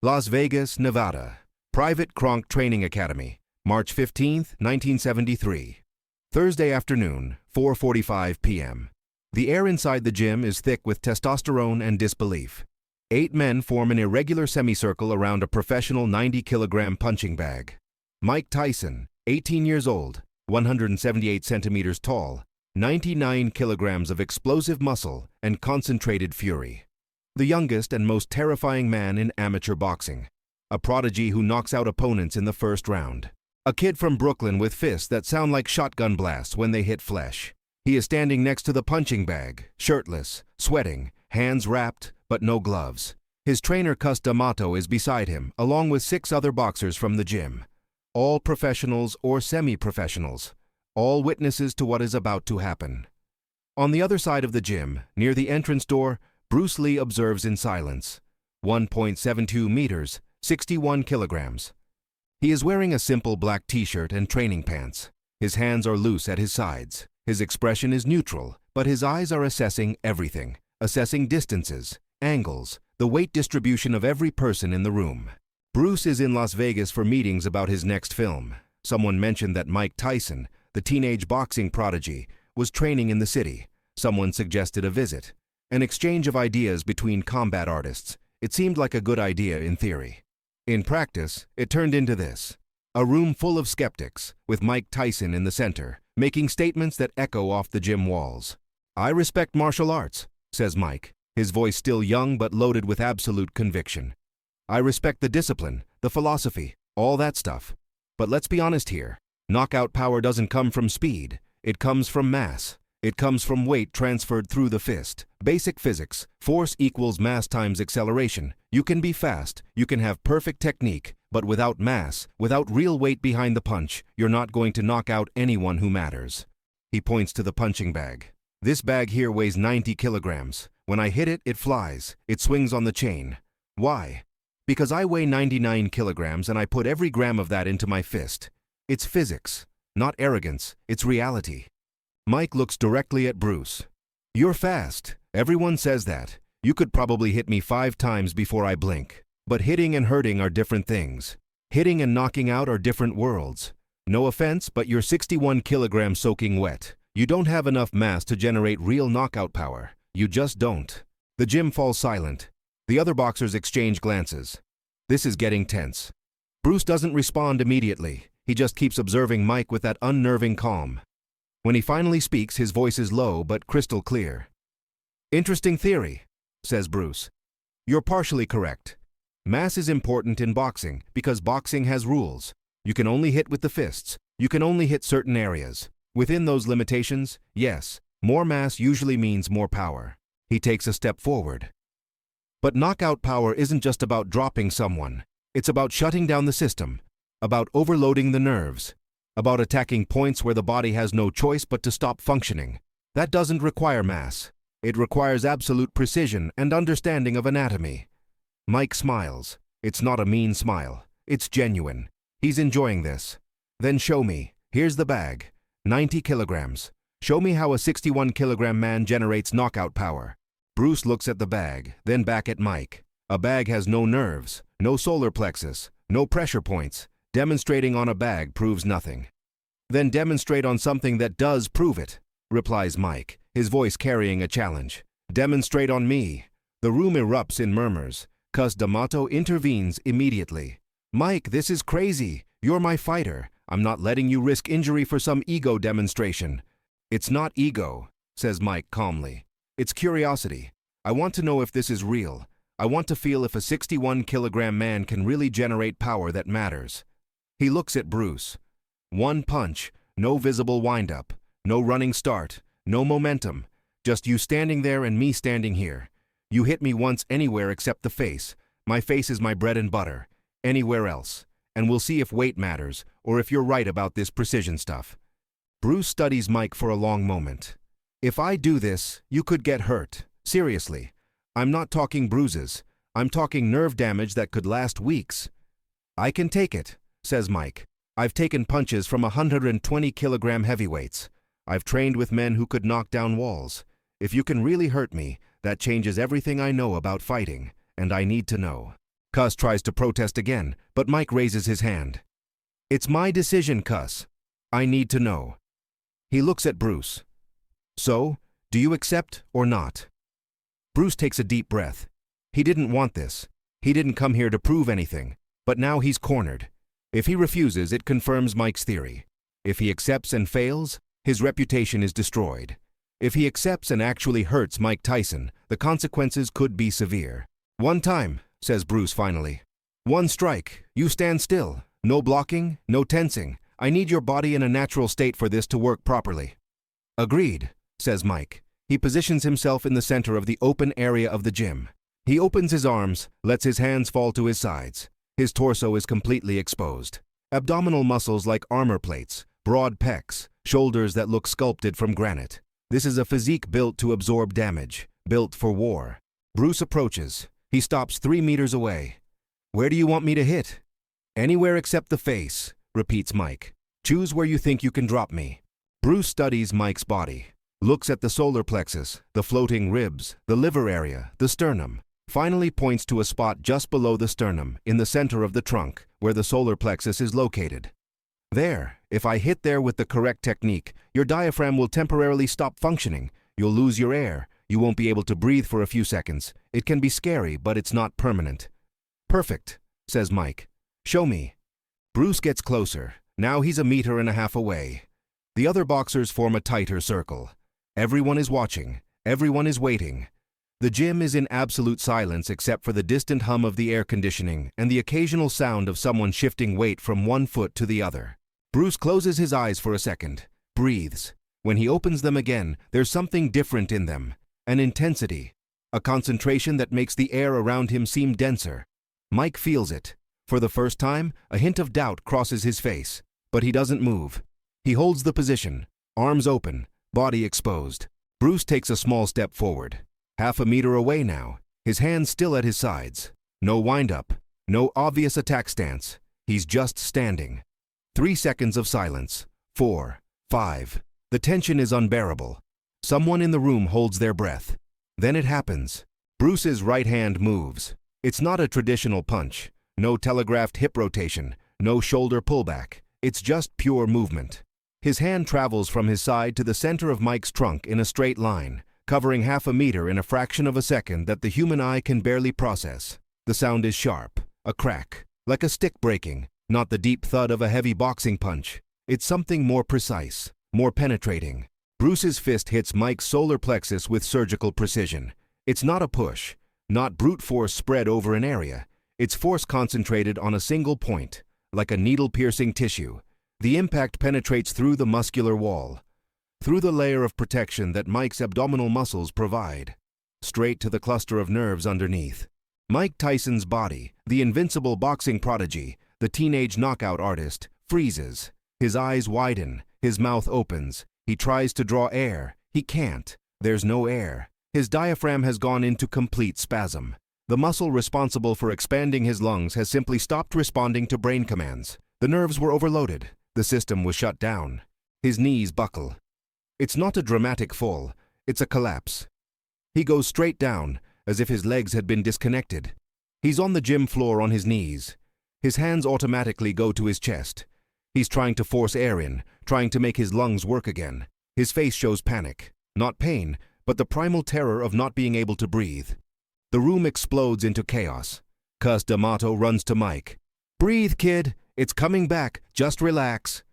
Las Vegas, Nevada. Private Kronk Training Academy, March 15, 1973. Thursday afternoon, 4:45 p.m. The air inside the gym is thick with testosterone and disbelief. 8 men form an irregular semicircle around a professional 90-kilogram punching bag. Mike Tyson, 18 years old, 178 centimeters tall, 99 kilograms of explosive muscle and concentrated fury. The youngest and most terrifying man in amateur boxing. A prodigy who knocks out opponents in the first round. A kid from Brooklyn with fists that sound like shotgun blasts when they hit flesh. He is standing next to the punching bag, shirtless, sweating, hands wrapped, but no gloves. His trainer Cus D'Amato is beside him, along with 6 other boxers from the gym. All professionals or semi-professionals. All witnesses to what is about to happen. On the other side of the gym, near the entrance door, Bruce Lee observes in silence. 1.72 meters, 61 kilograms. He is wearing a simple black t-shirt and training pants. His hands are loose at his sides. His expression is neutral, but his eyes are assessing everything. Assessing distances, angles, the weight distribution of every person in the room. Bruce is in Las Vegas for meetings about his next film. Someone mentioned that Mike Tyson, the teenage boxing prodigy, was training in the city. Someone suggested a visit. An exchange of ideas between combat artists. It seemed like a good idea in theory. In practice, it turned into this. A room full of skeptics, with Mike Tyson in the center, making statements that echo off the gym walls. "I respect martial arts," says Mike, his voice still young but loaded with absolute conviction. "I respect the discipline, the philosophy, all that stuff. But let's be honest here. Knockout power doesn't come from speed. It comes from mass. It comes from weight transferred through the fist. Basic physics. Force equals mass times acceleration. You can be fast, you can have perfect technique, but without mass, without real weight behind the punch, you're not going to knock out anyone who matters." He points to the punching bag. "This bag here weighs 90 kilograms. When I hit it, it flies. It swings on the chain. Why? Because I weigh 99 kilograms and I put every gram of that into my fist. It's physics, not arrogance, it's reality." Mike looks directly at Bruce. "You're fast. Everyone says that. You could probably hit me 5 times before I blink. But hitting and hurting are different things. Hitting and knocking out are different worlds. No offense, but you're 61 kilograms soaking wet. You don't have enough mass to generate real knockout power. You just don't." The gym falls silent. The other boxers exchange glances. This is getting tense. Bruce doesn't respond immediately. He just keeps observing Mike with that unnerving calm. When he finally speaks, his voice is low but crystal clear. "Interesting theory," says Bruce. "You're partially correct. Mass is important in boxing because boxing has rules. You can only hit with the fists. You can only hit certain areas. Within those limitations, yes, more mass usually means more power." He takes a step forward. "But knockout power isn't just about dropping someone. It's about shutting down the system, about overloading the nerves, about attacking points where the body has no choice but to stop functioning. That doesn't require mass. It requires absolute precision and understanding of anatomy." Mike smiles. It's not a mean smile. It's genuine. He's enjoying this. "Then show me. Here's the bag. 90 kilograms. Show me how a 61-kilogram man generates knockout power." Bruce looks at the bag, then back at Mike. A bag has no nerves, no solar plexus, no pressure points. Demonstrating on a bag proves nothing. "Then demonstrate on something that does prove it," replies Mike, his voice carrying a challenge. "Demonstrate on me." The room erupts in murmurs. Cus D'Amato intervenes immediately. "Mike, this is crazy. You're my fighter. I'm not letting you risk injury for some ego demonstration." "It's not ego," says Mike calmly. "It's curiosity. I want to know if this is real. I want to feel if a 61-kilogram man can really generate power that matters." He looks at Bruce. One punch, no visible wind-up, no running start, no momentum, just you standing there and me standing here. You hit me once anywhere except the face. My face is my bread and butter. Anywhere else. And we'll see if weight matters, or if you're right about this precision stuff. Bruce studies Mike for a long moment. "If I do this, you could get hurt. Seriously. I'm not talking bruises. I'm talking nerve damage that could last weeks." "I can take it," says Mike. "I've taken punches from 120-kilogram heavyweights. I've trained with men who could knock down walls. If you can really hurt me, that changes everything I know about fighting, and I need to know." Cuss tries to protest again, but Mike raises his hand. "It's my decision, Cuss. I need to know." He looks at Bruce. "So, do you accept or not?" Bruce takes a deep breath. He didn't want this. He didn't come here to prove anything, but now he's cornered. If he refuses, it confirms Mike's theory. If he accepts and fails, his reputation is destroyed. If he accepts and actually hurts Mike Tyson, the consequences could be severe. "One time," says Bruce finally. "One strike. You stand still. No blocking, no tensing. I need your body in a natural state for this to work properly." "Agreed," says Mike. He positions himself in the center of the open area of the gym. He opens his arms, lets his hands fall to his sides. His torso is completely exposed. Abdominal muscles like armor plates, broad pecs, shoulders that look sculpted from granite. This is a physique built to absorb damage, built for war. Bruce approaches. He stops 3 meters away. "Where do you want me to hit?" "Anywhere except the face," repeats Mike. "Choose where you think you can drop me." Bruce studies Mike's body, looks at the solar plexus, the floating ribs, the liver area, the sternum. Finally points to a spot just below the sternum, in the center of the trunk, where the solar plexus is located. "There, if I hit there with the correct technique, your diaphragm will temporarily stop functioning. You'll lose your air. You won't be able to breathe for a few seconds. It can be scary, but it's not permanent." "Perfect," says Mike. "Show me." Bruce gets closer. Now he's 1.5 meters away. The other boxers form a tighter circle. Everyone is watching. Everyone is waiting. The gym is in absolute silence except for the distant hum of the air conditioning and the occasional sound of someone shifting weight from one foot to the other. Bruce closes his eyes for a second, breathes. When he opens them again, there's something different in them. An intensity, a concentration that makes the air around him seem denser. Mike feels it. For the first time, a hint of doubt crosses his face, but he doesn't move. He holds the position, arms open, body exposed. Bruce takes a small step forward. 1/2 meter away now, his hands still at his sides. No wind-up, no obvious attack stance. He's just standing. 3 seconds of silence. 4, 5. The tension is unbearable. Someone in the room holds their breath. Then it happens. Bruce's right hand moves. It's not a traditional punch. No telegraphed hip rotation. No shoulder pullback. It's just pure movement. His hand travels from his side to the center of Mike's trunk in a straight line, covering 1/2 meter in a fraction of a second that the human eye can barely process. The sound is sharp, a crack, like a stick breaking, not the deep thud of a heavy boxing punch. It's something more precise, more penetrating. Bruce's fist hits Mike's solar plexus with surgical precision. It's not a push, not brute force spread over an area. It's force concentrated on a single point, like a needle-piercing tissue. The impact penetrates through the muscular wall, through the layer of protection that Mike's abdominal muscles provide, straight to the cluster of nerves underneath. Mike Tyson's body, the invincible boxing prodigy, the teenage knockout artist, freezes. His eyes widen, his mouth opens. He tries to draw air. He can't. There's no air. His diaphragm has gone into complete spasm. The muscle responsible for expanding his lungs has simply stopped responding to brain commands. The nerves were overloaded. The system was shut down. His knees buckle. It's not a dramatic fall. It's a collapse. He goes straight down, as if his legs had been disconnected. He's on the gym floor on his knees. His hands automatically go to his chest. He's trying to force air in, trying to make his lungs work again. His face shows panic. Not pain, but the primal terror of not being able to breathe. The room explodes into chaos. Cus D'Amato runs to Mike. "Breathe, kid. It's coming back. Just relax."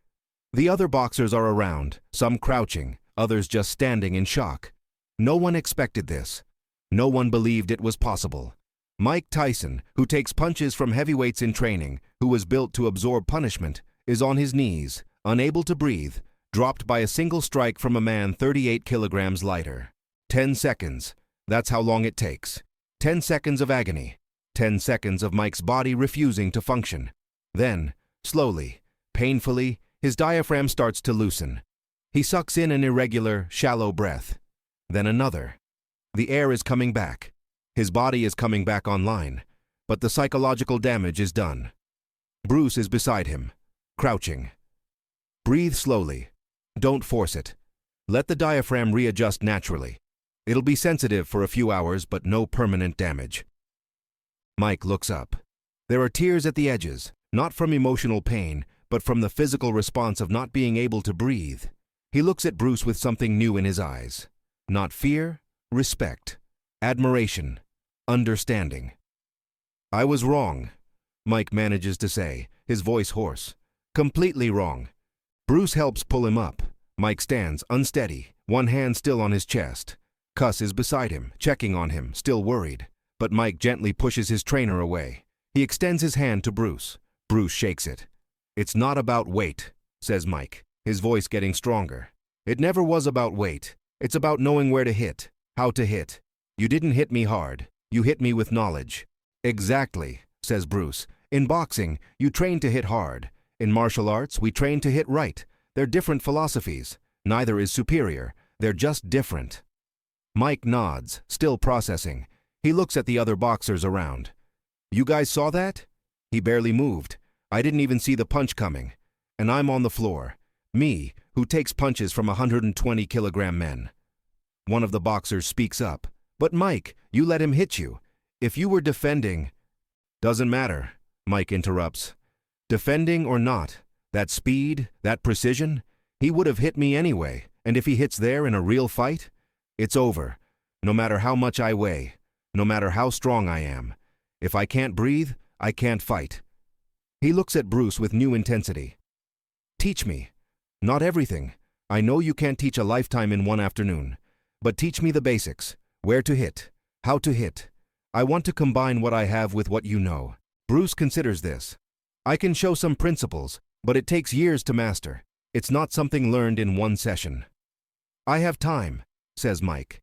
The other boxers are around, some crouching, others just standing in shock. No one expected this. No one believed it was possible. Mike Tyson, who takes punches from heavyweights in training, who was built to absorb punishment, is on his knees, unable to breathe, dropped by a single strike from a man 38 kilograms lighter. 10 seconds. That's how long it takes. 10 seconds of agony. 10 seconds of Mike's body refusing to function. Then, slowly, painfully, his diaphragm starts to loosen. He sucks in an irregular, shallow breath. Then another. The air is coming back. His body is coming back online, but the psychological damage is done. Bruce is beside him, crouching. Breathe slowly. Don't force it. Let the diaphragm readjust naturally. It'll be sensitive for a few hours, but no permanent damage. Mike looks up. There are tears at the edges, not from emotional pain, but from the physical response of not being able to breathe. He looks at Bruce with something new in his eyes. Not fear, respect, admiration, understanding. "I was wrong," Mike manages to say, his voice hoarse. "Completely wrong." Bruce helps pull him up. Mike stands, unsteady, one hand still on his chest. Cuss is beside him, checking on him, still worried. But Mike gently pushes his trainer away. He extends his hand to Bruce. Bruce shakes it. "It's not about weight," says Mike, his voice getting stronger. "It never was about weight. It's about knowing where to hit, how to hit. You didn't hit me hard. You hit me with knowledge." "Exactly," says Bruce. "In boxing, you train to hit hard. In martial arts, we train to hit right. They're different philosophies. Neither is superior. They're just different." Mike nods, still processing. He looks at the other boxers around. "You guys saw that?" He barely moved. "I didn't even see the punch coming. And I'm on the floor. Me, who takes punches from 120-kilogram men." One of the boxers speaks up. "But Mike, you let him hit you. If you were defending—" "Doesn't matter," Mike interrupts. "Defending or not, that speed, that precision, he would have hit me anyway, and if he hits there in a real fight, it's over. No matter how much I weigh, no matter how strong I am. If I can't breathe, I can't fight." He looks at Bruce with new intensity. "Teach me. Not everything. I know you can't teach a lifetime in one afternoon. But teach me the basics. Where to hit. How to hit. I want to combine what I have with what you know." Bruce considers this. "I can show some principles, but it takes years to master. It's not something learned in one session." "I have time," says Mike.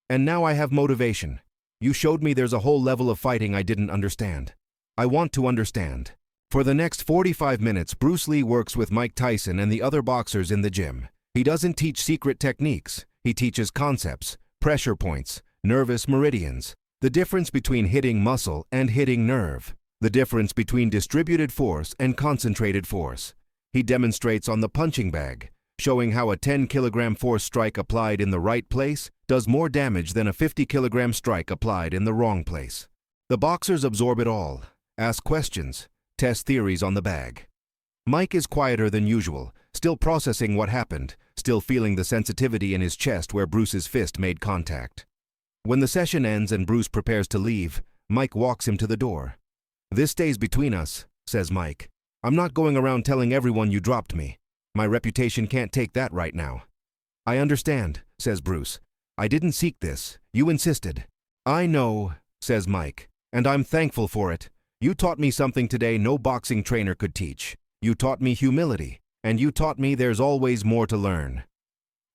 "And now I have motivation. You showed me there's a whole level of fighting I didn't understand. I want to understand." For the next 45 minutes, Bruce Lee works with Mike Tyson and the other boxers in the gym. He doesn't teach secret techniques. He teaches concepts, pressure points, nervous meridians, the difference between hitting muscle and hitting nerve, the difference between distributed force and concentrated force. He demonstrates on the punching bag, showing how a 10-kilogram force strike applied in the right place does more damage than a 50-kilogram strike applied in the wrong place. The boxers absorb it all, ask questions, test theories on the bag. Mike is quieter than usual, still processing what happened, still feeling the sensitivity in his chest where Bruce's fist made contact. When the session ends and Bruce prepares to leave, Mike walks him to the door. "This stays between us," says Mike. "I'm not going around telling everyone you dropped me. My reputation can't take that right now." "I understand," says Bruce. "I didn't seek this. You insisted." "I know," says Mike, "and I'm thankful for it. You taught me something today no boxing trainer could teach. You taught me humility, and you taught me there's always more to learn."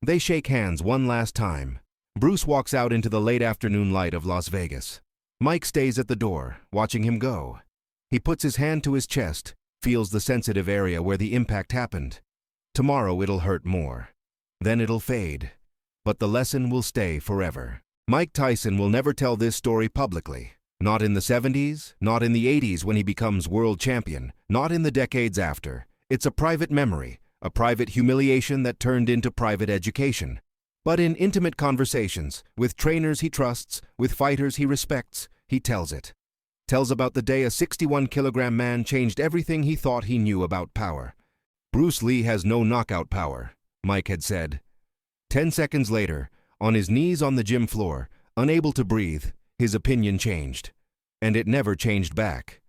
They shake hands one last time. Bruce walks out into the late afternoon light of Las Vegas. Mike stays at the door, watching him go. He puts his hand to his chest, feels the sensitive area where the impact happened. Tomorrow it'll hurt more. Then it'll fade. But the lesson will stay forever. Mike Tyson will never tell this story publicly. Not in the 70s, not in the 80s when he becomes world champion, not in the decades after. It's a private memory, a private humiliation that turned into private education. But in intimate conversations, with trainers he trusts, with fighters he respects, he tells it. Tells about the day a 61-kilogram man changed everything he thought he knew about power. "Bruce Lee has no knockout power," Mike had said. 10 seconds later, on his knees on the gym floor, unable to breathe, his opinion changed. And it never changed back.